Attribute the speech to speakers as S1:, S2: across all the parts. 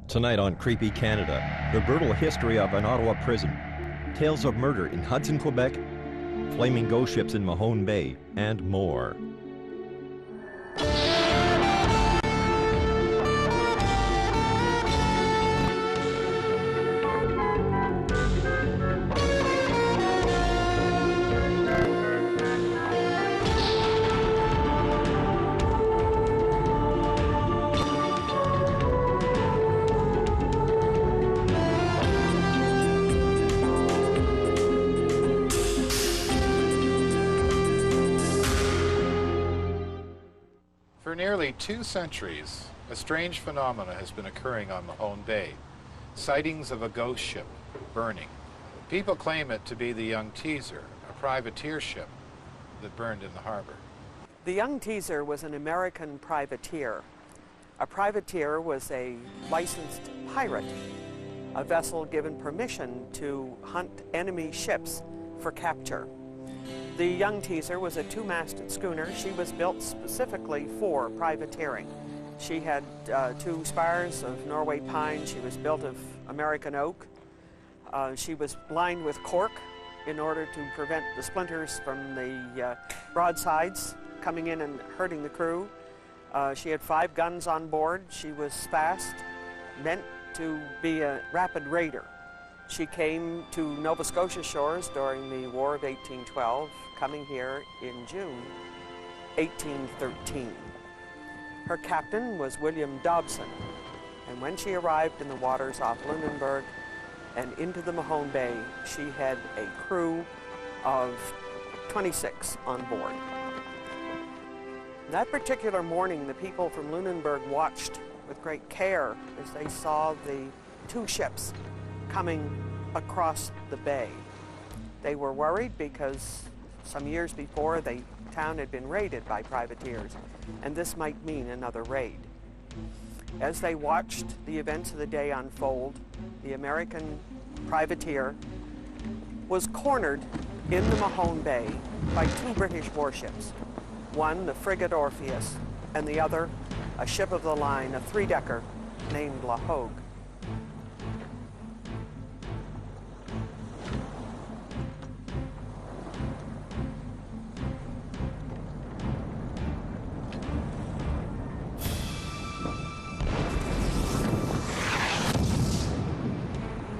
S1: Tonight on Creepy Canada, the brutal history of an Ottawa prison, tales of murder in Hudson, Quebec, flaming ghost ships in Mahone Bay, and more.
S2: For nearly 2 centuries, a strange phenomena has been occurring on Mahone Bay. Sightings of a ghost ship burning. People claim it to be the Young Teaser, a privateer ship that burned in the harbor.
S3: The Young Teaser was an American privateer. A privateer was a licensed pirate, a vessel given permission to hunt enemy ships for capture. The Young Teaser was a 2-masted schooner. She was built specifically for privateering. She had 2 spars of Norway pine. She was built of American oak. She was lined with cork in order to prevent the splinters from the broadsides coming in and hurting the crew. She had 5 guns on board. She was fast, meant to be a rapid raider. She came to Nova Scotia shores during the War of 1812, coming here in June 1813. Her captain was William Dobson, and when she arrived in the waters off Lunenburg and into the Mahone Bay, she had a crew of 26 on board. That particular morning, the people from Lunenburg watched with great care as they saw the 2 ships coming across the bay. They were worried because some years before the town had been raided by privateers, and this might mean another raid. As they watched the events of the day unfold, the American privateer was cornered in the Mahone Bay by 2 British warships. One, the frigate Orpheus, and the other, a ship of the line, a 3-decker named La Hogue.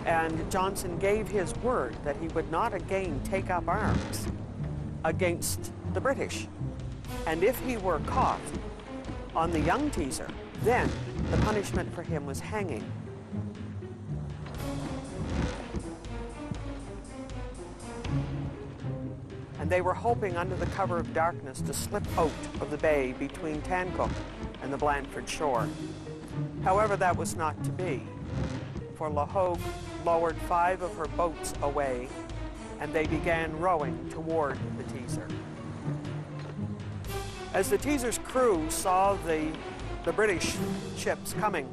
S3: And Johnson gave his word that he would not again take up arms against the British. And if he were caught on the Young Teaser, then the punishment for him was hanging. And they were hoping under the cover of darkness to slip out of the bay between Tancook and the Blandford shore. However, that was not to be, for La Hogue lowered 5 of her boats away, and they began rowing toward the Teaser. As the Teaser's crew saw the British ships coming,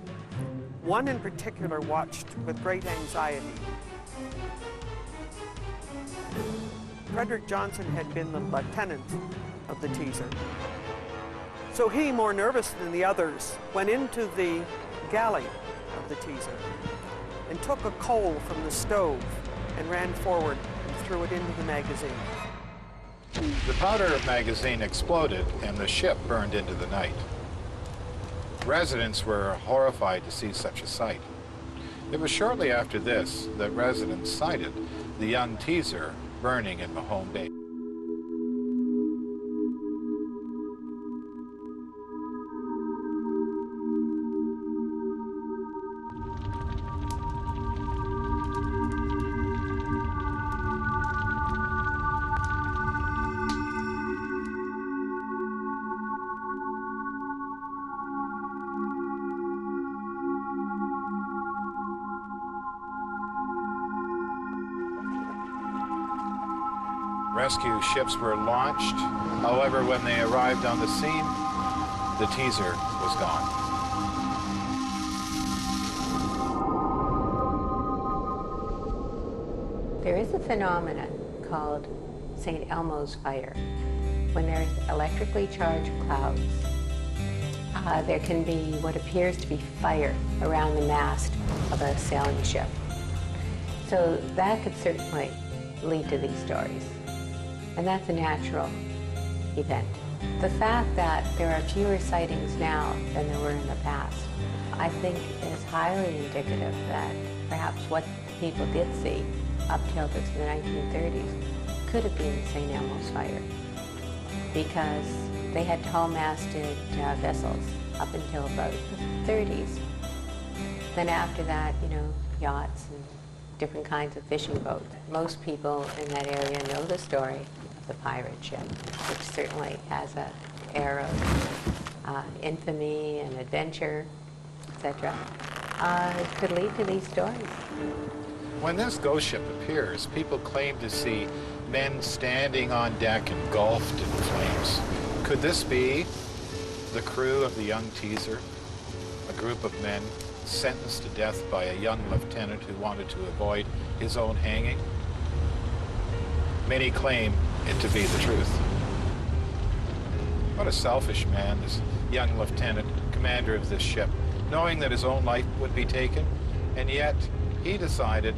S3: one in particular watched with great anxiety. Frederick Johnson had been the lieutenant of the Teaser. So he, more nervous than the others, went into the galley of the Teaser and took a coal from the stove and ran forward and threw it into the magazine.
S2: The powder magazine exploded and the ship burned into the night. Residents were horrified to see such a sight. It was shortly after this that residents sighted the Young Teaser burning in Mahone Bay. Rescue ships were launched. However, when they arrived on the scene, the Teaser was gone.
S4: There is a phenomenon called St. Elmo's fire, when there's electrically charged clouds there can be what appears to be fire around the mast of a sailing ship. So that could certainly lead to these stories. And that's a natural event. The fact that there are fewer sightings now than there were in the past, I think is highly indicative that perhaps what people did see up till the 1930s could have been St. Elmo's fire, because they had tall-masted vessels up until about the 30s. Then after that, you know, yachts and different kinds of fishing boats. Most people in that area know the story of the pirate ship, which certainly has an air of infamy and adventure, etc. It could lead to these stories.
S2: When this ghost ship appears, people claim to see men standing on deck engulfed in flames. Could this be the crew of the young teaser? A group of men sentenced to death by a young lieutenant who wanted to avoid his own hanging? Many claim it to be the truth. What a selfish man, this young lieutenant, commander of this ship, knowing that his own life would be taken, and yet he decided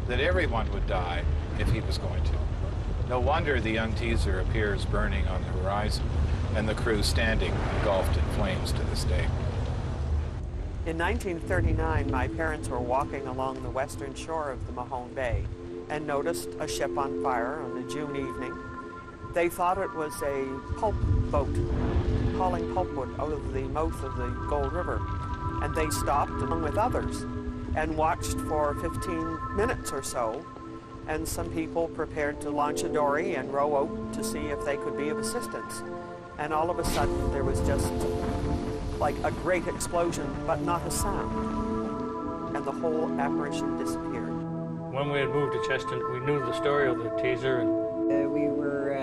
S2: that everyone would die if he was going to. No wonder the young teaser appears burning on the horizon, and the crew standing engulfed in flames to this day.
S3: In 1939, my parents were walking along the western shore of the Mahone Bay and noticed a ship on fire on a June evening. They thought it was a pulp boat hauling pulpwood out of the mouth of the Gold River, and they stopped along with others and watched for 15 minutes or so, and some people prepared to launch a dory and row out to see if they could be of assistance. And all of a sudden there was just like a great explosion, but not a sound, and the whole apparition disappeared.
S5: When we had moved to Cheston, we knew the story of the teaser. And
S6: we were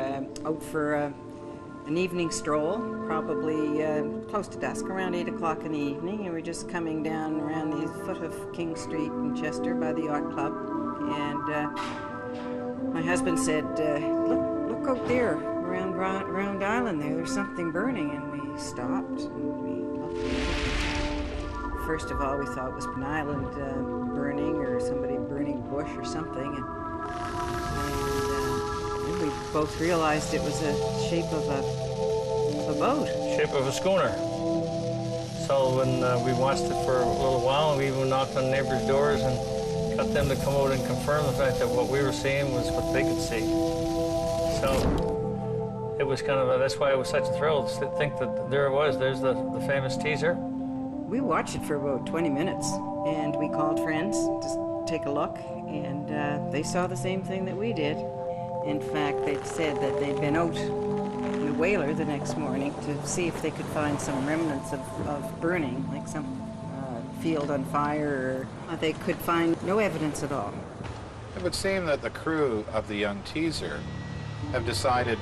S6: out for an evening stroll, probably close to dusk, around 8 o'clock in the evening, and we're just coming down around the foot of King Street in Chester by the Yacht Club, and my husband said, look out there, around Round Island there's something burning, and we stopped and we looked. First of all, we thought it was an island burning, or somebody burning bush or something, and we both realized it was a shape of a boat.
S5: Shape of a schooner. So when we watched it for a little while, we even knocked on neighbors' doors and got them to come out and confirm the fact that what we were seeing was what they could see. So it was kind of that's why it was such a thrill to think that there's the famous teaser.
S6: We watched it for about 20 minutes, and we called friends to take a look, and they saw the same thing that we did. In fact, they said that they'd been out in the whaler the next morning to see if they could find some remnants of burning, like some field on fire, or they could find no evidence at all.
S2: It would seem that the crew of the young teaser have decided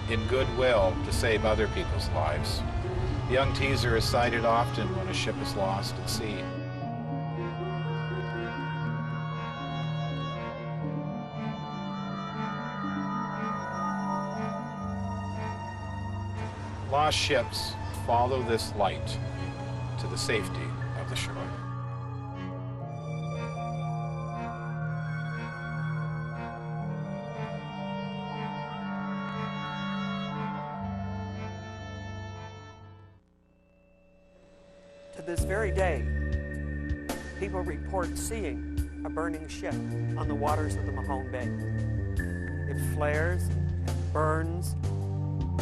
S2: in goodwill to save other people's lives. The young teaser is sighted often when a ship is lost at sea. Lost ships follow this light to the safety of the shore.
S3: To this very day, people report seeing a burning ship on the waters of the Mahone Bay. It flares and burns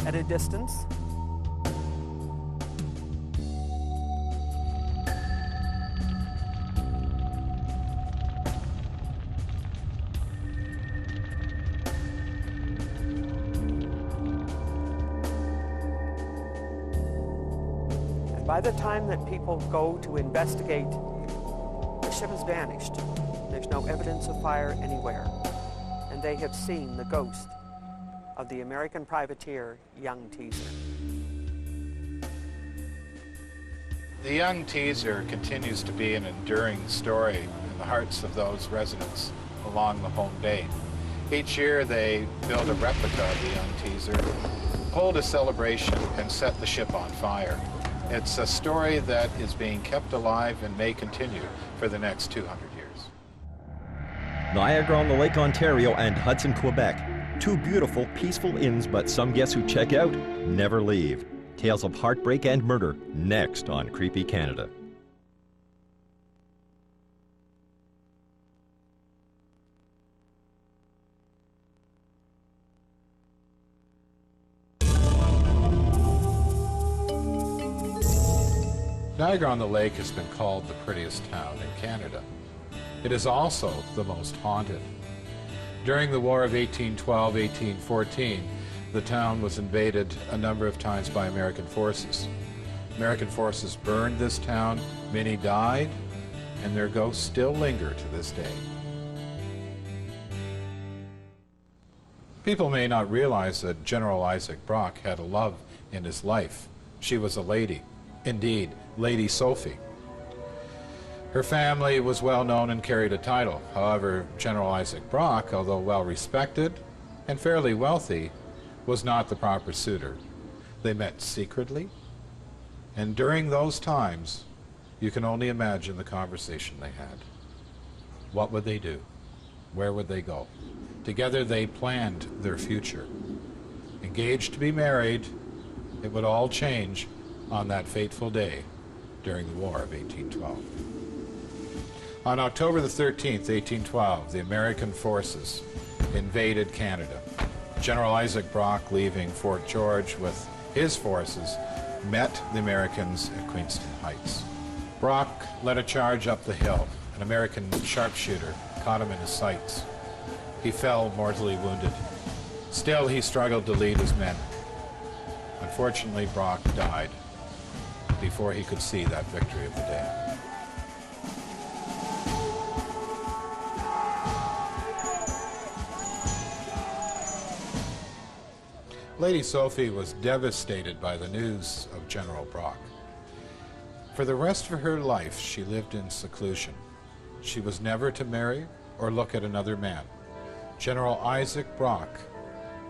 S3: at a distance. By the time that people go to investigate, the ship has vanished. There's no evidence of fire anywhere. And they have seen the ghost of the American privateer, Young Teaser.
S2: The Young Teaser continues to be an enduring story in the hearts of those residents along Mahone Bay. Each year they build a replica of the Young Teaser, hold a celebration, and set the ship on fire. It's a story that is being kept alive and may continue for the next 200 years.
S1: Niagara-on-the-Lake, Ontario, and Hudson, Quebec. Two beautiful, peaceful inns, but some guests who check out never leave. Tales of heartbreak and murder, next on Creepy Canada.
S2: Niagara-on-the-Lake has been called the prettiest town in Canada. It is also the most haunted. During the War of 1812-1814, the town was invaded a number of times by American forces. American forces burned this town, many died, and their ghosts still linger to this day. People may not realize that General Isaac Brock had a love in his life. She was a lady. Indeed, Lady Sophie. Her family was well known and carried a title. However, General Isaac Brock, although well respected and fairly wealthy, was not the proper suitor. They met secretly, and during those times, you can only imagine the conversation they had. What would they do? Where would they go? Together they planned their future. Engaged to be married, it would all change on that fateful day during the War of 1812. On October the 13th, 1812, the American forces invaded Canada. General Isaac Brock, leaving Fort George with his forces, met the Americans at Queenston Heights. Brock led a charge up the hill. An American sharpshooter caught him in his sights. He fell mortally wounded. Still, he struggled to lead his men. Unfortunately, Brock died before he could see that victory of the day. Lady Sophie was devastated by the news of General Brock. For the rest of her life, she lived in seclusion. She was never to marry or look at another man. General Isaac Brock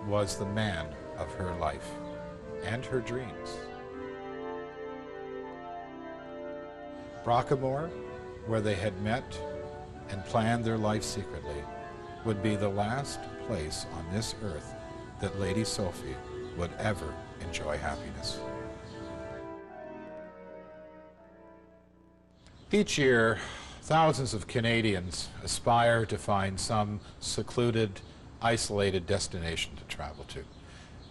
S2: was the man of her life and her dreams. Brockmore, where they had met and planned their life secretly, would be the last place on this earth that Lady Sophie would ever enjoy happiness. Each year, thousands of Canadians aspire to find some secluded, isolated destination to travel to.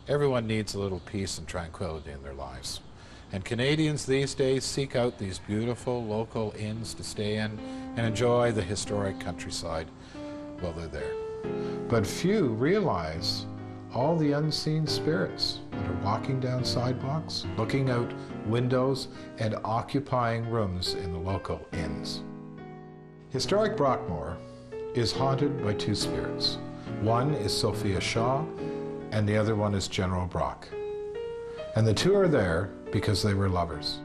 S2: Everyone needs a little peace and tranquility in their lives. And Canadians these days seek out these beautiful local inns to stay in and enjoy the historic countryside while they're there. But few realize all the unseen spirits that are walking down sidewalks, looking out windows, and occupying rooms in the local inns. Historic Brockmore is haunted by two spirits. One is Sophia Shaw, and the other one is General Brock. And the two are there because they were lovers.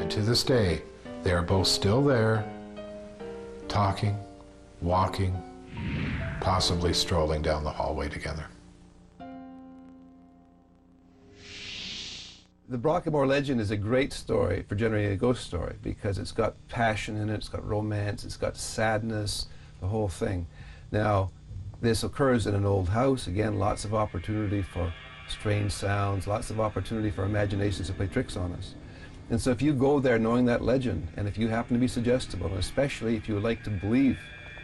S2: And to this day, they are both still there, talking, walking, possibly strolling down the hallway together.
S7: The Brockmore legend is a great story for generating a ghost story because it's got passion in it, it's got romance, it's got sadness, the whole thing. Now, this occurs in an old house. Again, lots of opportunity for strange sounds, lots of opportunity for imaginations to play tricks on us. And so if you go there knowing that legend, and if you happen to be suggestible, and especially if you would like to believe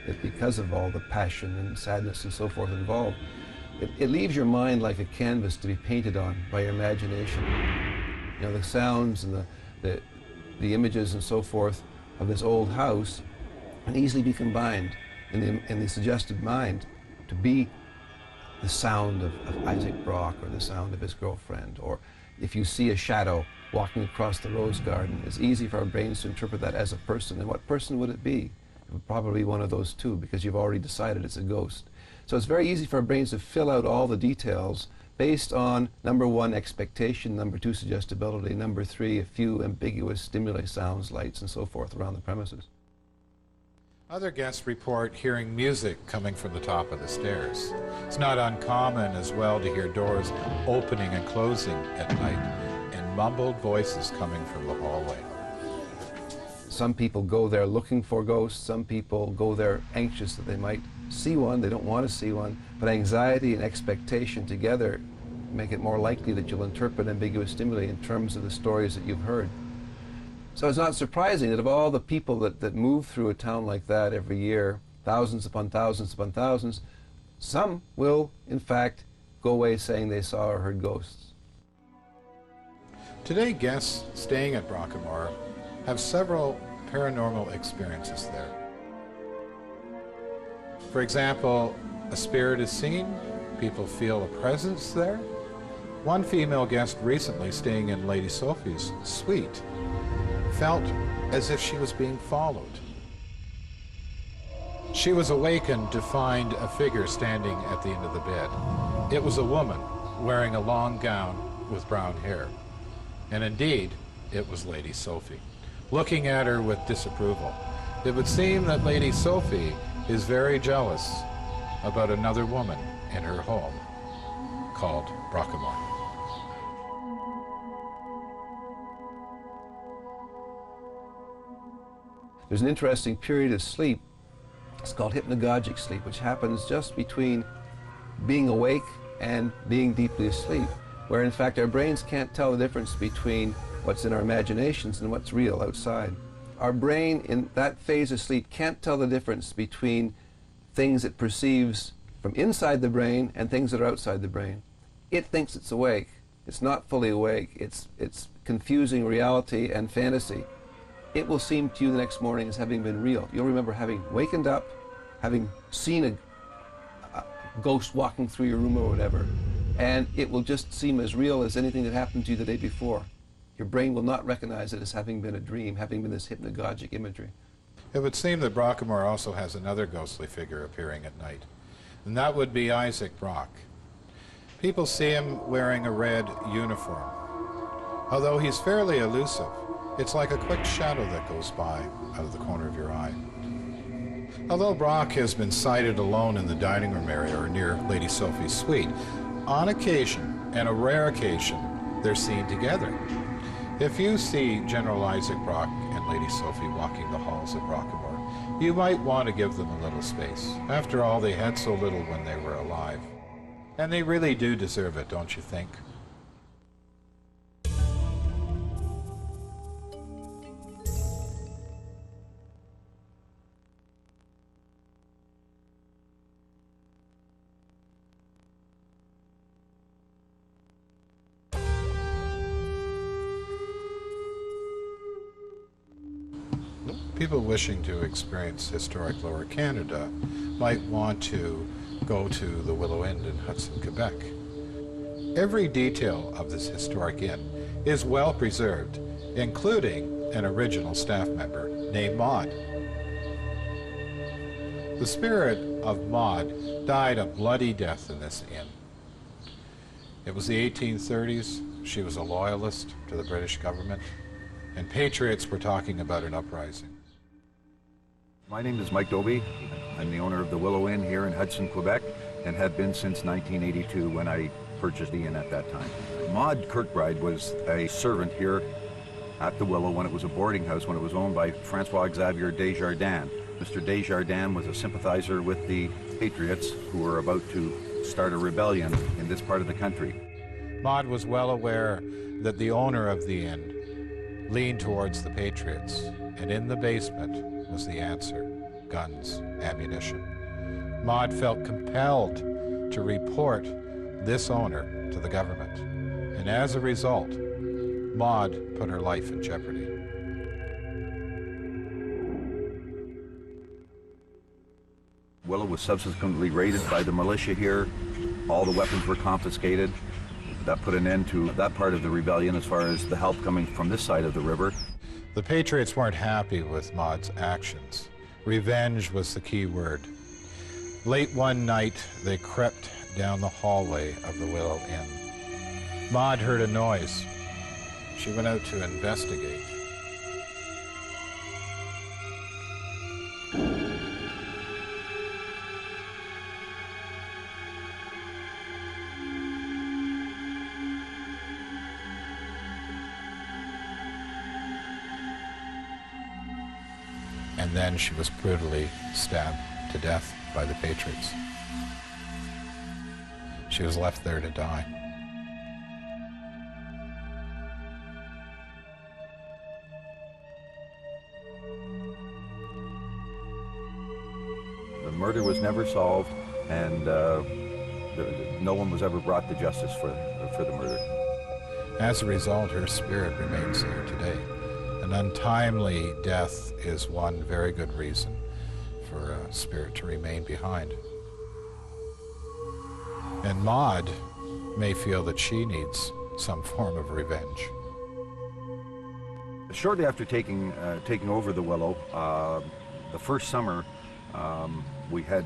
S7: it because of all the passion and sadness and so forth involved, it leaves your mind like a canvas to be painted on by your imagination. You know, the sounds and the images and so forth of this old house can easily be combined in the suggestive mind to be the sound of Isaac Brock or the sound of his girlfriend. Or if you see a shadow walking across the rose garden, it's easy for our brains to interpret that as a person. And what person would it be? It would probably be one of those two because you've already decided it's a ghost. So it's very easy for our brains to fill out all the details based on, number one, expectation, number two, suggestibility, number three, a few ambiguous stimuli, sounds, lights, and so forth around the premises.
S2: Other guests report hearing music coming from the top of the stairs. It's not uncommon as well to hear doors opening and closing at night and mumbled voices coming from the hallway.
S7: Some people go there looking for ghosts. Some people go there anxious that they might see one. They don't want to see one. But anxiety and expectation together make it more likely that you'll interpret ambiguous stimuli in terms of the stories that you've heard. So it's not surprising that of all the people that move through a town like that every year, thousands upon thousands upon thousands, some will, in fact, go away saying they saw or heard ghosts.
S2: Today, guests staying at Brockamore have several paranormal experiences there. For example, a spirit is seen, people feel a presence there. One female guest recently staying in Lady Sophie's suite felt as if she was being followed. She was awakened to find a figure standing at the end of the bed. It was a woman wearing a long gown with brown hair. And indeed, it was Lady Sophie, looking at her with disapproval. It would seem that Lady Sophie is very jealous about another woman in her home called Brockamore.
S7: There's an interesting period of sleep. It's called hypnagogic sleep, which happens just between being awake and being deeply asleep, where in fact our brains can't tell the difference between what's in our imaginations and what's real outside. Our brain in that phase of sleep can't tell the difference between things it perceives from inside the brain and things that are outside the brain. It thinks it's awake. It's not fully awake. It's confusing reality and fantasy. It will seem to you the next morning as having been real. You'll remember having wakened up, having seen a ghost walking through your room or whatever, and it will just seem as real as anything that happened to you the day before. Your brain will not recognize it as having been a dream, having been this hypnagogic imagery.
S2: It would seem that Brockamore also has another ghostly figure appearing at night, and that would be Isaac Brock. People see him wearing a red uniform. Although he's fairly elusive, it's like a quick shadow that goes by out of the corner of your eye. Although Brock has been sighted alone in the dining room area or near Lady Sophie's suite, on occasion, and a rare occasion, they're seen together. If you see General Isaac Brock and Lady Sophie walking the halls of Brockamore, you might want to give them a little space. After all, they had so little when they were alive. And they really do deserve it, don't you think? People wishing to experience historic Lower Canada might want to go to the Willow Inn in Hudson, Quebec. Every detail of this historic inn is well preserved, including an original staff member named Maud. The spirit of Maud died a bloody death in this inn. It was the 1830s. She was a loyalist to the British government, and patriots were talking about an uprising.
S8: My name is Mike Doby. I'm the owner of the Willow Inn here in Hudson, Quebec, and have been since 1982 when I purchased the inn at that time. Maud Kirkbride was a servant here at the Willow when it was a boarding house, when it was owned by Francois Xavier Desjardins. Mr. Desjardins was a sympathizer with the Patriots who were about to start a rebellion in this part of the country.
S2: Maud was well aware that the owner of the inn leaned towards the Patriots, and in the basement was the answer: guns, ammunition. Maud felt compelled to report this owner to the government, and as a result, Maud put her life in jeopardy.
S8: Willow was subsequently raided by the militia here. All the weapons were confiscated. That put an end to that part of the rebellion as far as the help coming from this side of the river.
S2: The Patriots weren't happy with Maud's actions. Revenge was the key word. Late one night, they crept down the hallway of the Willow Inn. Maud heard a noise. She went out to investigate. And then she was brutally stabbed to death by the Patriots. She was left there to die.
S8: The murder was never solved, and no one was ever brought to justice for the murder.
S2: As a result, her spirit remains here today. An untimely death is one very good reason for a spirit to remain behind. And Maud may feel that she needs some form of revenge.
S8: Shortly after taking over the Willow, the first summer, we had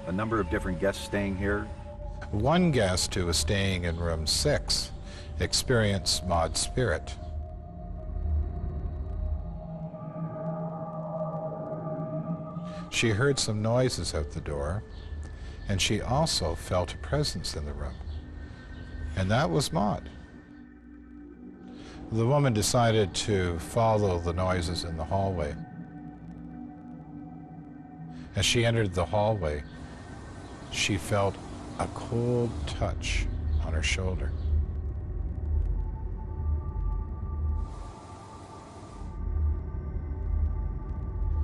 S8: a number of different guests staying here.
S2: One guest who was staying in room 6 experienced Maud's spirit. She heard some noises out the door, and she also felt a presence in the room, and that was Maud. The woman decided to follow the noises in the hallway. As she entered the hallway, she felt a cold touch on her shoulder.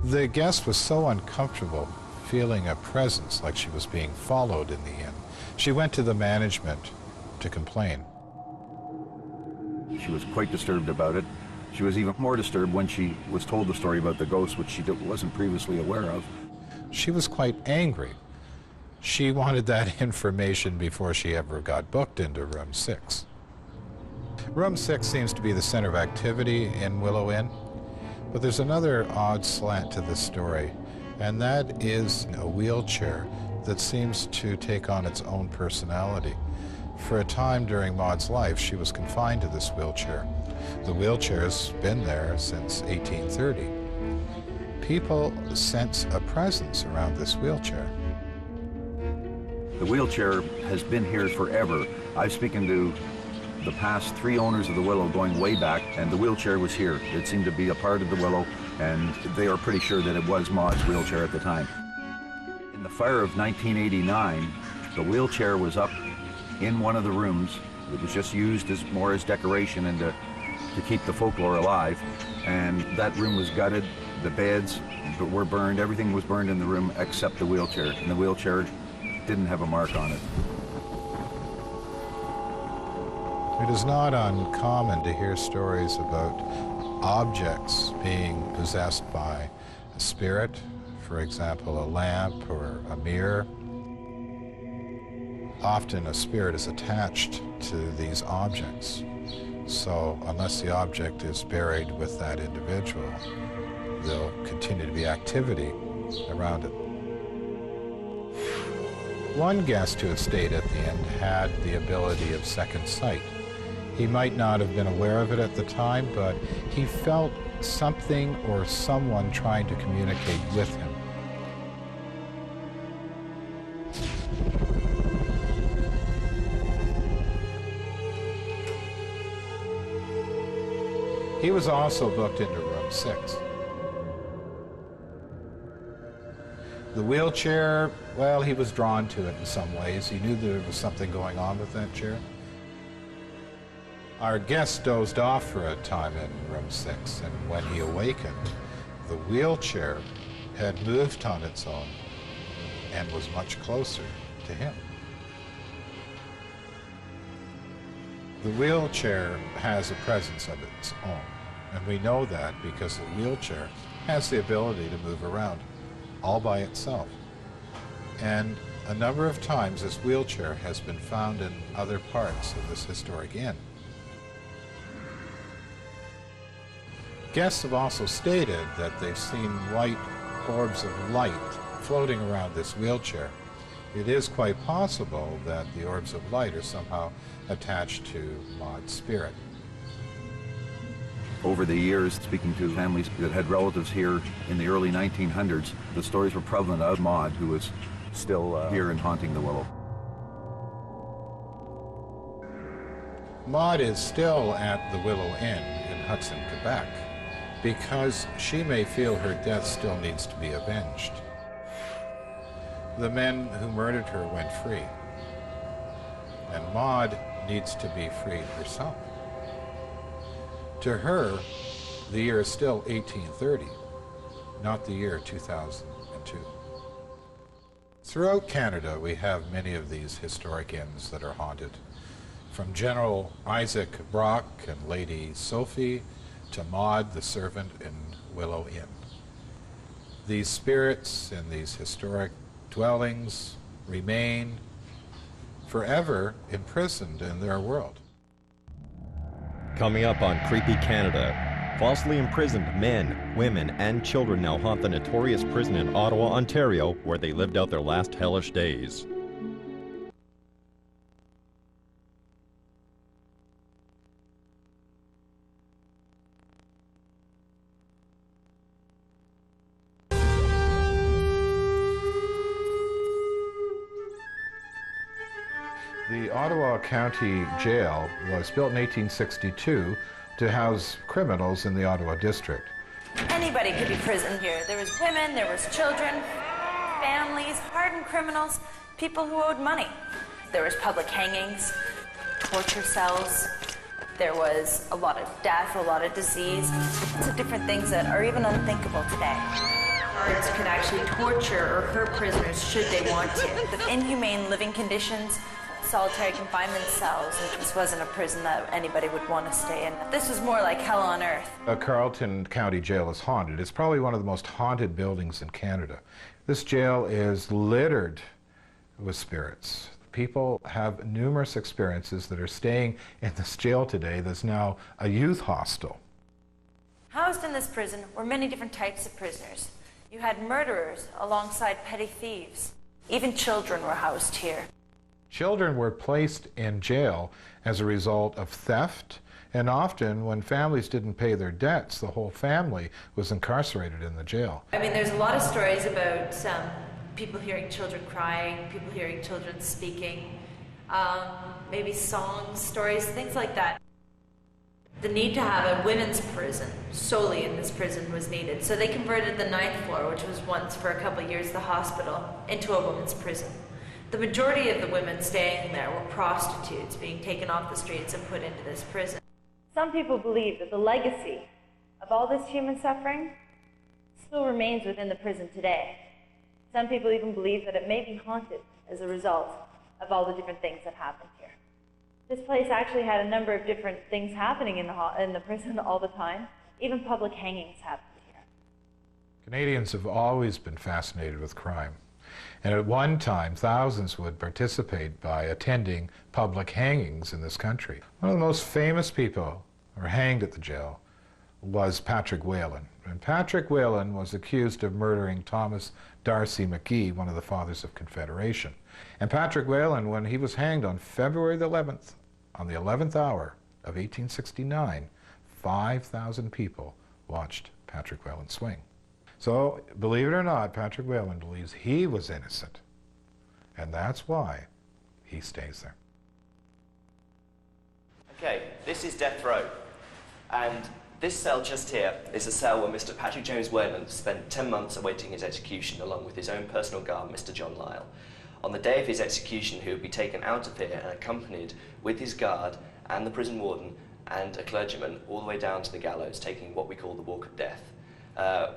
S2: The guest was so uncomfortable, feeling a presence like she was being followed in the inn. She went to the management to complain.
S8: She was quite disturbed about it. She was even more disturbed when she was told the story about the ghost, which she wasn't previously aware of.
S2: She was quite angry. She wanted that information before she ever got booked into room 6. Room 6 seems to be the center of activity in Willow Inn, but there's another odd slant to this story, and that is a wheelchair that seems to take on its own personality. For a time during Maud's life, she was confined to this wheelchair. The wheelchair's been there since 1830. People sense a presence around this wheelchair.
S8: The wheelchair has been here forever. I've spoken to the past 3 owners of the Willow going way back, and the wheelchair was here. It seemed to be a part of the Willow, and they are pretty sure that it was Maud's wheelchair at the time. In the fire of 1989, the wheelchair was up in one of the rooms. It was just used more as decoration and to keep the folklore alive. And that room was gutted. The beds were burned. Everything was burned in the room except the wheelchair. And the wheelchair didn't have a mark on it.
S2: It is not uncommon to hear stories about objects being possessed by a spirit, for example, a lamp or a mirror. Often a spirit is attached to these objects, so unless the object is buried with that individual, there'll continue to be activity around it. One guest who had stayed at the inn had the ability of second sight. He might not have been aware of it at the time, but he felt something or someone trying to communicate with him. He was also booked into room 6. The wheelchair, well, he was drawn to it in some ways. He knew there was something going on with that chair. Our guest dozed off for a time in room 6, and when he awakened, the wheelchair had moved on its own and was much closer to him. The wheelchair has a presence of its own, and we know that because the wheelchair has the ability to move around all by itself. And a number of times this wheelchair has been found in other parts of this historic inn. Guests have also stated that they've seen white orbs of light floating around this wheelchair, It is quite possible that the orbs of light are somehow attached to Maud's spirit.
S8: Over the years, speaking to families that had relatives here in the early 1900s, the stories were prevalent of Maud, who was still here and haunting the Willow.
S2: Maud is still at the Willow Inn in Hudson, Quebec, because she may feel her death still needs to be avenged. The men who murdered her went free, and Maud needs to be freed herself. To her, the year is still 1830, not the year 2002. Throughout Canada, we have many of these historic inns that are haunted, from General Isaac Brock and Lady Sophie to Maud the servant in Willow Inn. These spirits in these historic dwellings remain forever imprisoned in their world.
S1: Coming up on Creepy Canada, falsely imprisoned men, women, and children now haunt the notorious prison in Ottawa, Ontario, where they lived out their last hellish days.
S2: The Ottawa County Jail was built in 1862 to house criminals in the Ottawa District.
S9: Anybody could be prisoned here. There was women, there was children, families, hardened criminals, people who owed money. There was public hangings, torture cells. There was a lot of death, a lot of disease, lots of different things that are even unthinkable today. Guards could actually torture or hurt prisoners should they want to. The inhumane living conditions, solitary confinement cells, and this wasn't a prison that anybody would want to stay in. This was more like hell on earth.
S2: Carleton County Jail is haunted. It's probably one of the most haunted buildings in Canada. This jail is littered with spirits. People have numerous experiences that are staying in this jail today that's now a youth hostel.
S9: Housed in this prison were many different types of prisoners. You had murderers alongside petty thieves. Even children were housed here.
S2: Children were placed in jail as a result of theft, and often when families didn't pay their debts, the whole family was incarcerated in the jail.
S9: I mean, there's a lot of stories about people hearing children crying, people hearing children speaking, maybe songs, stories, things like that. The need to have a women's prison solely in this prison was needed. So they converted the 9th floor, which was once for a couple of years the hospital, into a women's prison. The majority of the women staying there were prostitutes being taken off the streets and put into this prison. Some people believe that the legacy of all this human suffering still remains within the prison today. Some people even believe that it may be haunted as a result of all the different things that happened here. This place actually had a number of different things happening in the prison all the time. Even public hangings happened here.
S2: Canadians have always been fascinated with crime. And at one time, thousands would participate by attending public hangings in this country. One of the most famous people who were hanged at the jail was Patrick Whalen. And Patrick Whalen was accused of murdering Thomas D'Arcy McGee, one of the fathers of Confederation. And Patrick Whalen, when he was hanged on February the 11th, on the 11th hour of 1869, 5,000 people watched Patrick Whalen swing. So, believe it or not, Patrick Whalen believes he was innocent. And that's why he stays there.
S10: Okay, this is death row. And this cell just here is a cell where Mr. Patrick James Whalen spent 10 months awaiting his execution along with his own personal guard, Mr. John Lyle. On the day of his execution, he would be taken out of here and accompanied with his guard and the prison warden and a clergyman all the way down to the gallows, taking what we call the walk of death.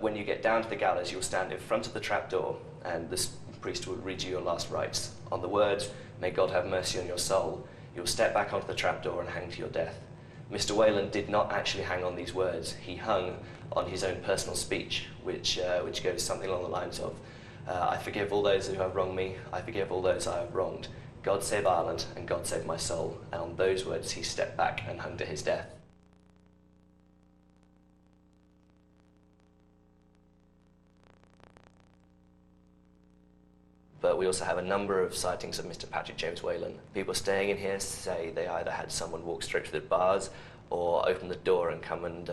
S10: When you get down to the gallows, you'll stand in front of the trapdoor and the priest will read you your last rites. On the words, "May God have mercy on your soul," you'll step back onto the trapdoor and hang to your death. Mr. Whalen did not actually hang on these words. He hung on his own personal speech, which goes something along the lines of, "I forgive all those who have wronged me. I forgive all those I have wronged. God save Ireland and God save my soul." And on those words, he stepped back and hung to his death. but we also have a number of sightings of Mr. Patrick James Whalen. People staying in here say they either had someone walk straight through the bars or open the door and come and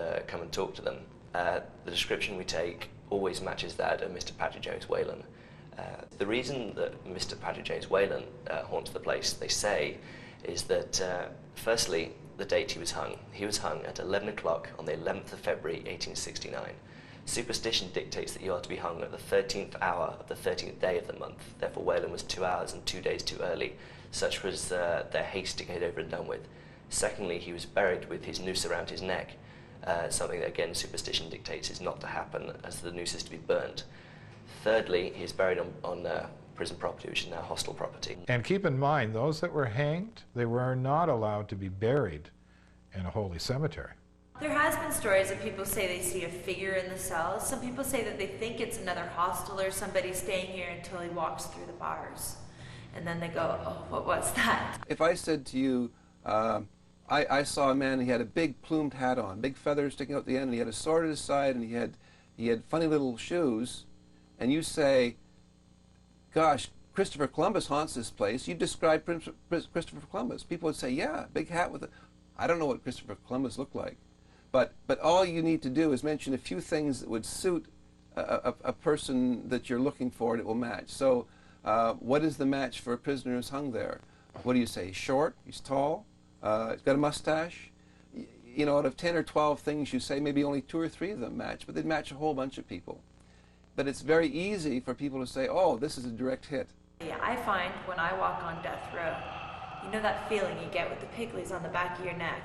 S10: talk to them. The description we take always matches that of Mr. Patrick James Whalen. The reason that Mr. Patrick James Whalen haunts the place, they say, is that firstly, the date he was hung. He was hung at 11 o'clock on the 11th of February 1869. Superstition dictates that you are to be hung at the 13th hour of the 13th day of the month. Therefore, Whalen was 2 hours and 2 days too early. Such was their haste to get it over and done with. Secondly, he was buried with his noose around his neck, something that, again, superstition dictates is not to happen, as the noose is to be burnt. Thirdly, he is buried on prison property, which is now hostel property.
S2: And keep in mind, those that were hanged, they were not allowed to be buried in a holy cemetery.
S9: There has been stories of people say they see a figure in the cells. Some people say that they think it's another hostel or somebody staying here until he walks through the bars. And then they go, oh, what was that?
S7: If I said to you, I saw a man, he had a big plumed hat on, big feathers sticking out the end, and he had a sword at his side, and he had funny little shoes, and you say, gosh, Christopher Columbus haunts this place, you describe Christopher Columbus. People would say, yeah, big hat with a... I don't know what Christopher Columbus looked like. But all you need to do is mention a few things that would suit a person that you're looking for, and it will match. So what is the match for a prisoner who's hung there? What do you say? He's short, he's tall, he's got a mustache. You know, out of 10 or 12 things you say, maybe only 2 or 3 of them match, but they'd match a whole bunch of people. But it's very easy for people to say, oh, this is a direct hit.
S9: Yeah, I find when I walk on death row, you know that feeling you get with the pigleys on the back of your neck?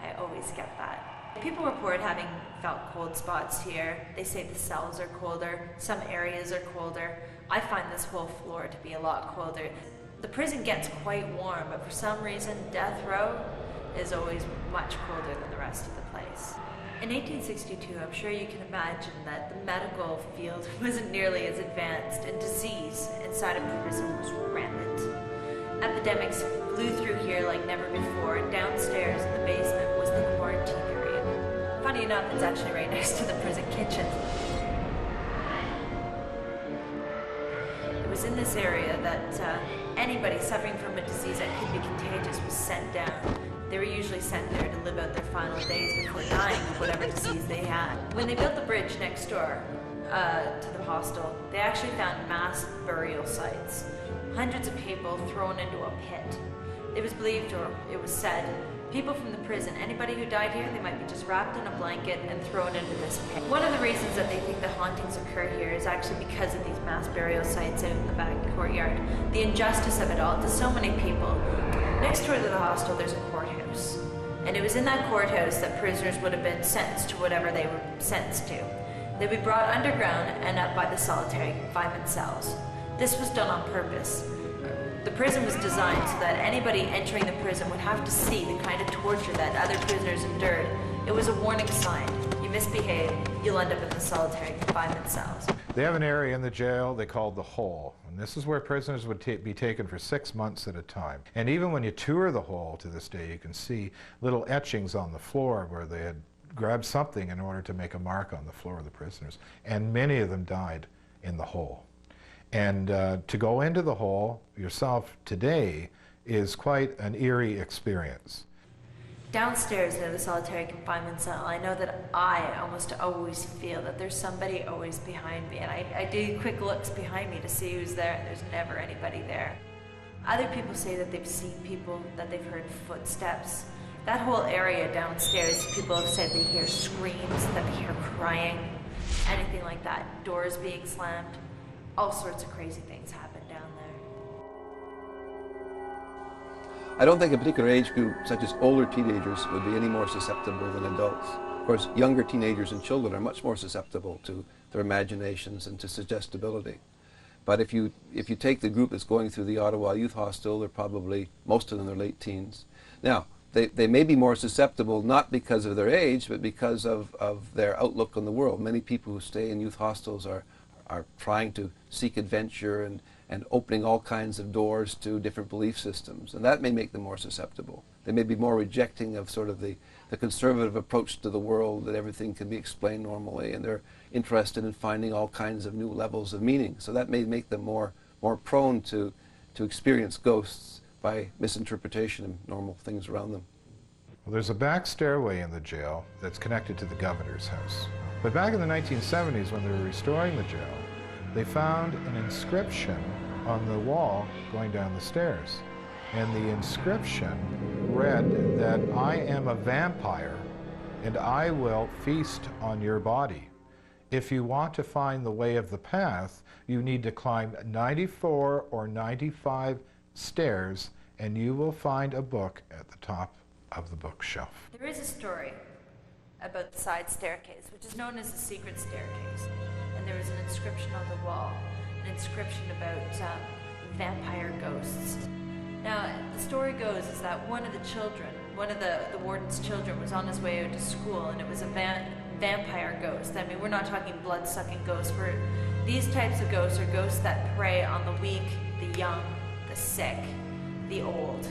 S9: I always get that. People report having felt cold spots here. They say the cells are colder, some areas are colder. I find this whole floor to be a lot colder. The prison gets quite warm, but for some reason, death row is always much colder than the rest of the place. In 1862, I'm sure you can imagine that the medical field wasn't nearly as advanced, and disease inside of the prison was rampant. Epidemics flew through here like never before, and downstairs in the basement was the quarantine area. Funny enough, it's actually right next to the prison kitchen. It was in this area that anybody suffering from a disease that could be contagious was sent down. They were usually sent there to live out their final days before dying of whatever disease they had. When they built the bridge next door to the hostel, they actually found mass burial sites. Hundreds of people thrown into a pit. It was believed, or it was said, people from the prison, anybody who died here, they might be just wrapped in a blanket and thrown into this pit. One of the reasons that they think the hauntings occur here is actually because of these mass burial sites out in the back courtyard. The injustice of it all to so many people. Next door to the hostel, there's a courthouse. And it was in that courthouse that prisoners would have been sentenced to whatever they were sentenced to. They'd be brought underground and up by the solitary confinement cells. This was done on purpose. The prison was designed so that anybody entering the prison would have to see the kind of torture that other prisoners endured. It was a warning sign. You misbehave, you'll end up in the solitary confinement cells.
S2: They have an area in the jail they called the Hole, and this is where prisoners would be taken for 6 months at a time. And even when you tour the Hole to this day, you can see little etchings on the floor where they had grabbed something in order to make a mark on the floor of the prisoners. And many of them died in the Hole. And to go into the Hole yourself today is quite an eerie experience.
S9: Downstairs near the solitary confinement cell, I know that I almost always feel that there's somebody always behind me, and I do quick looks behind me to see who's there, and there's never anybody there. Other people say that they've seen people, that they've heard footsteps. That whole area downstairs, people have said they hear screams, that they hear crying, anything like that, doors being slammed. All sorts of crazy things happen down there.
S7: I don't think a particular age group, such as older teenagers, would be any more susceptible than adults. Of course, younger teenagers and children are much more susceptible to their imaginations and to suggestibility. But if you take the group that's going through the Ottawa Youth Hostel, they're probably, most of them are late teens. Now, they may be more susceptible not because of their age, but because of their outlook on the world. Many people who stay in youth hostels are trying to seek adventure and opening all kinds of doors to different belief systems. And that may make them more susceptible. They may be more rejecting of sort of the conservative approach to the world, that everything can be explained normally, and they're interested in finding all kinds of new levels of meaning. So that may make them more more prone to experience ghosts by misinterpretation of normal things around them.
S2: Well, there's a back stairway in the jail that's connected to the governor's house. But back in the 1970s, when they were restoring the jail, they found an inscription on the wall going down the stairs. And the inscription read that I am a vampire and I will feast on your body. If you want to find the way of the path, you need to climb 94 or 95 stairs and you will find a book at the top of the bookshelf.
S9: There is a story about the side staircase, which is known as the secret staircase. And there was an inscription on the wall, an inscription about vampire ghosts. Now, the story goes is that one of the children, one of the warden's children was on his way out to school, and it was a vampire ghost. I mean, we're not talking blood-sucking ghosts. These types of ghosts are ghosts that prey on the weak, the young, the sick, the old.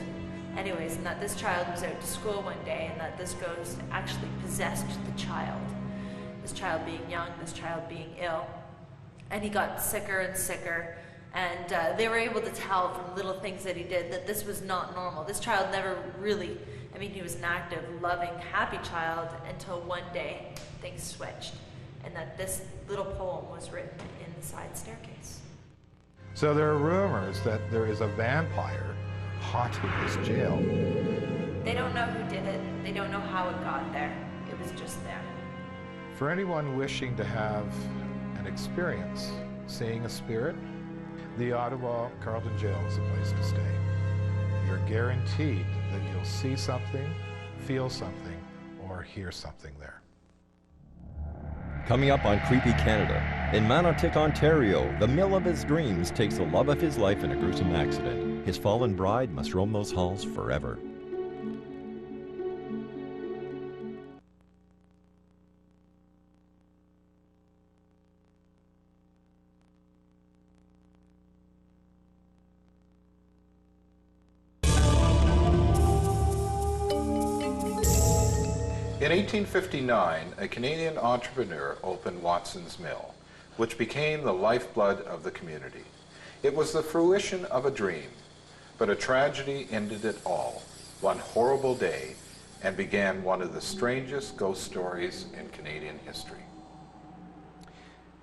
S9: Anyways, and that this child was out to school one day, and that this ghost actually possessed the child. This child being young, this child being ill. And he got sicker and sicker. And they were able to tell from little things that he did that this was not normal. This child never really, I mean, he was an active, loving, happy child until one day things switched. And that this little poem was written in the side staircase.
S2: So there are rumors that there is a vampire haunting this jail.
S9: They don't know who did it. They don't know how it got there. It was just there.
S2: For anyone wishing to have an experience seeing a spirit, the Ottawa Carleton Jail is a place to stay. You're guaranteed that you'll see something, feel something, or hear something there.
S1: Coming up on Creepy Canada, in Manotick, Ontario, the mill of his dreams takes the love of his life in a gruesome accident. His fallen bride must roam those halls forever.
S2: In 1859, a Canadian entrepreneur opened Watson's Mill, which became the lifeblood of the community. It was the fruition of a dream, but a tragedy ended it all, one horrible day, and began one of the strangest ghost stories in Canadian history.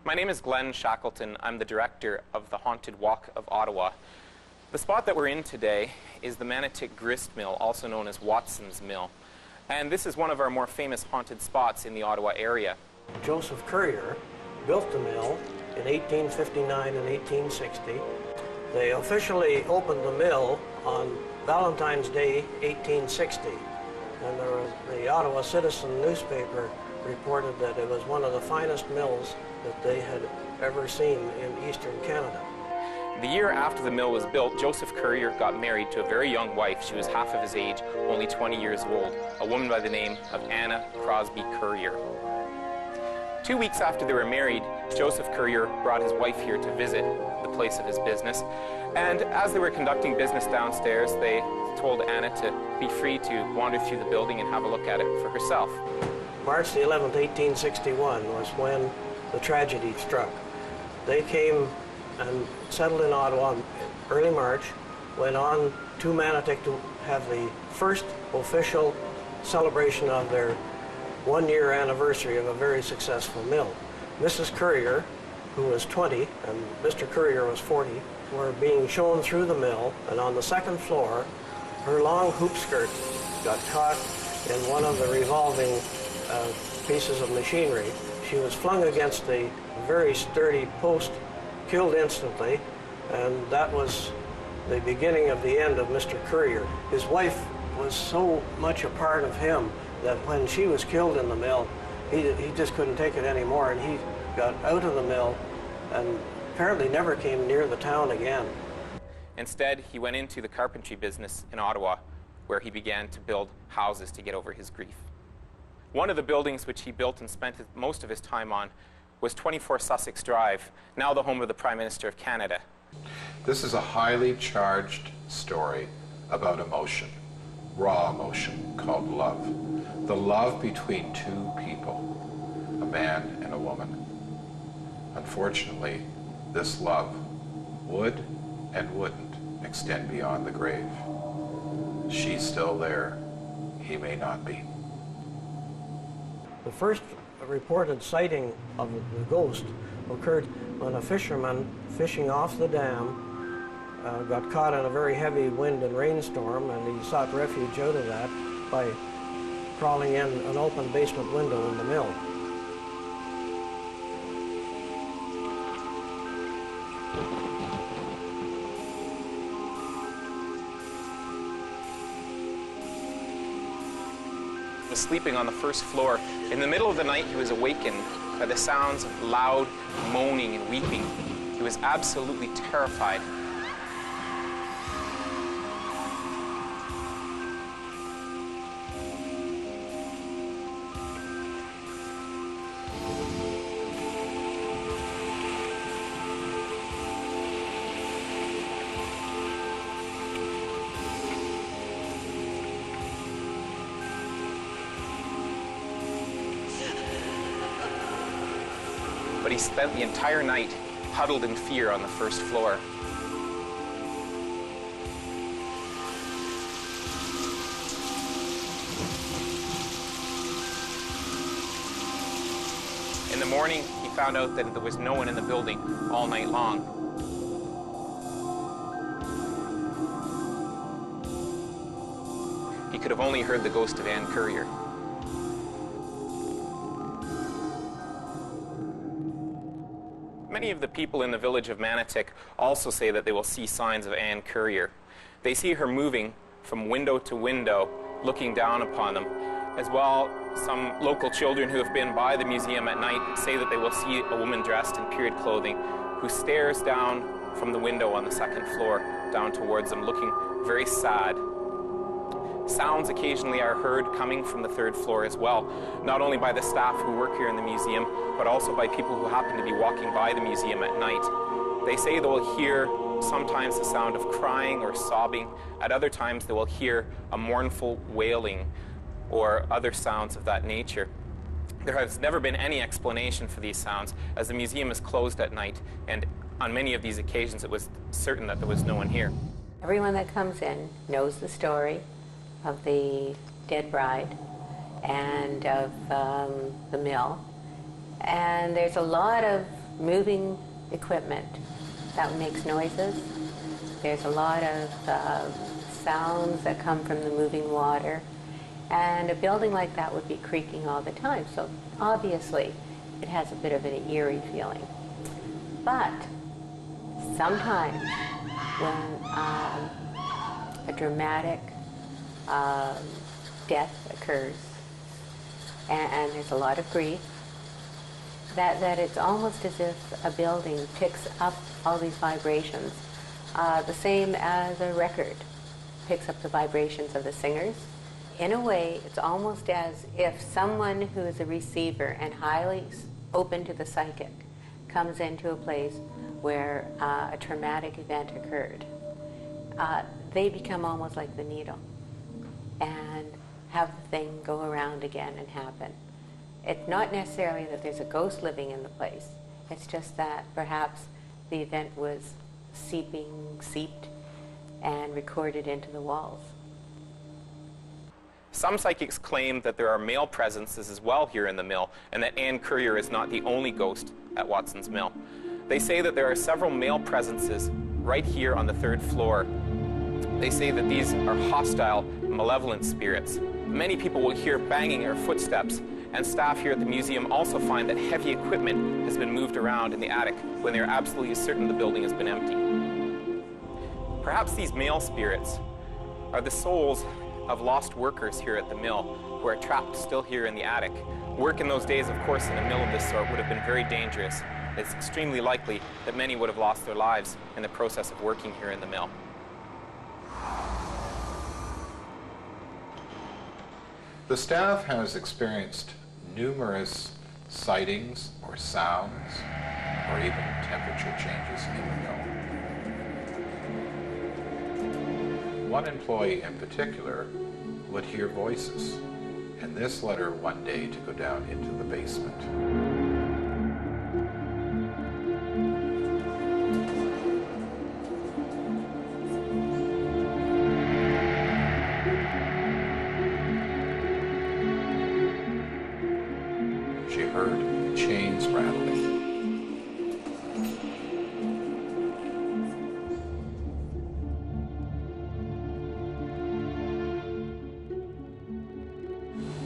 S11: My name is Glenn Shackleton. I'm the director of the Haunted Walk of Ottawa. The spot that we're in today is the Manotick Grist Mill, also known as Watson's Mill. And this is one of our more famous haunted spots in the Ottawa area.
S12: Joseph Currier built the mill in 1859 and 1860. They officially opened the mill on Valentine's Day, 1860. And the Ottawa Citizen newspaper reported that it was one of the finest mills that they had ever seen in Eastern Canada.
S11: The year after the mill was built, Joseph Currier got married to a very young wife. She was half of his age, only 20 years old, a woman by the name of Anna Crosby Currier. 2 weeks after they were married, Joseph Currier brought his wife here to visit the place of his business. And as they were conducting business downstairs, they told Anna to be free to wander through the building and have a look at it for herself.
S12: March the 11th, 1861 was when the tragedy struck. They came and settled in Ottawa in early March, went on to Manotick to have the first official celebration of their one-year anniversary of a very successful mill. Mrs. Currier, who was 20, and Mr. Currier was 40, were being shown through the mill, and on the second floor, her long hoop skirt got caught in one of the revolving pieces of machinery. She was flung against a very sturdy post, killed instantly, and that was the beginning of the end of Mr. Currier. His wife was so much a part of him that when she was killed in the mill, he just couldn't take it anymore, and he got out of the mill and apparently never came near the town again.
S11: Instead, he went into the carpentry business in Ottawa, where he began to build houses to get over his grief. One of the buildings which he built and spent most of his time on was 24 Sussex Drive, now the home of the Prime Minister of Canada.
S2: This is a highly charged story about emotion, raw emotion, called love. The love between two people, a man and a woman. Unfortunately, this love would and wouldn't extend beyond the grave. She's still there. He may not be.
S12: The first reported sighting of the ghost occurred when a fisherman fishing off the dam got caught in a very heavy wind and rainstorm, and he sought refuge out of that by crawling in an open basement window in the mill.
S11: Was sleeping on the first floor. In the middle of the night, he was awakened by the sounds of loud moaning and weeping. He was absolutely terrified. But he spent the entire night huddled in fear on the first floor. In the morning, he found out that there was no one in the building all night long. He could have only heard the ghost of Anne Currier. Many of the people in the village of Manotick also say that they will see signs of Anne Currier. They see her moving from window to window, looking down upon them. As well, some local children who have been by the museum at night say that they will see a woman dressed in period clothing who stares down from the window on the second floor down towards them, looking very sad. Sounds occasionally are heard coming from the third floor as well, not only by the staff who work here in the museum, but also by people who happen to be walking by the museum at night. They say they will hear sometimes the sound of crying or sobbing. At other times they will hear a mournful wailing or other sounds of that nature. There has never been any explanation for these sounds, as the museum is closed at night, and on many of these occasions it was certain that there was no one here.
S4: Everyone that comes in knows the story of the dead bride and of the mill. And there's a lot of moving equipment that makes noises. There's a lot of sounds that come from the moving water. And a building like that would be creaking all the time. So obviously it has a bit of an eerie feeling. But sometimes when a dramatic death occurs and there's a lot of grief, that it's almost as if a building picks up all these vibrations, the same as a record picks up the vibrations of the singers. In a way, it's almost as if someone who is a receiver and highly open to the psychic comes into a place where a traumatic event occurred. They become almost like the needle and have the thing go around again and happen. It's not necessarily that there's a ghost living in the place. It's just that perhaps the event was seeped and recorded into the walls.
S11: Some psychics claim that there are male presences as well here in the mill, and that Anne Currier is not the only ghost at Watson's Mill. They say that there are several male presences right here on the third floor. They say that these are hostile, malevolent spirits. Many people will hear banging or footsteps, and staff here at the museum also find that heavy equipment has been moved around in the attic when they're absolutely certain the building has been empty. Perhaps these male spirits are the souls of lost workers here at the mill who are trapped still here in the attic. Work in those days, of course, in a mill of this sort would have been very dangerous. It's extremely likely that many would have lost their lives in the process of working here in the mill.
S2: The staff has experienced numerous sightings or sounds or even temperature changes in the mill. One employee in particular would hear voices, and this led her one day to go down into the basement. heard chains rattling.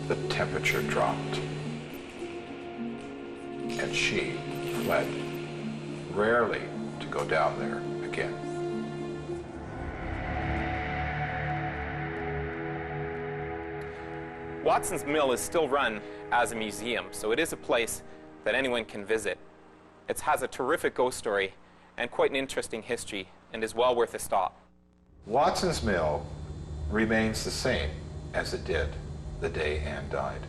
S2: The temperature dropped, and she fled, rarely to go down there again.
S11: Watson's Mill is still run as a museum, so it is a place that anyone can visit. It has a terrific ghost story and quite an interesting history and is well worth a stop.
S2: Watson's Mill remains the same as it did the day Anne died.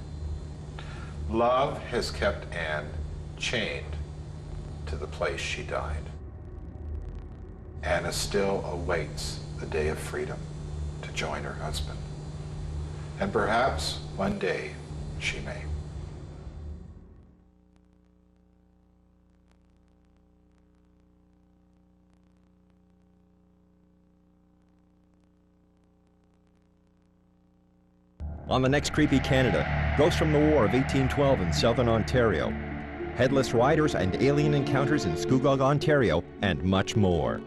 S2: Love has kept Anne chained to the place she died. Anna still awaits the day of freedom to join her husband. And perhaps one day she may.
S1: On the next Creepy Canada, ghosts from the War of 1812 in southern Ontario, headless riders and alien encounters in Scugog, Ontario, and much more.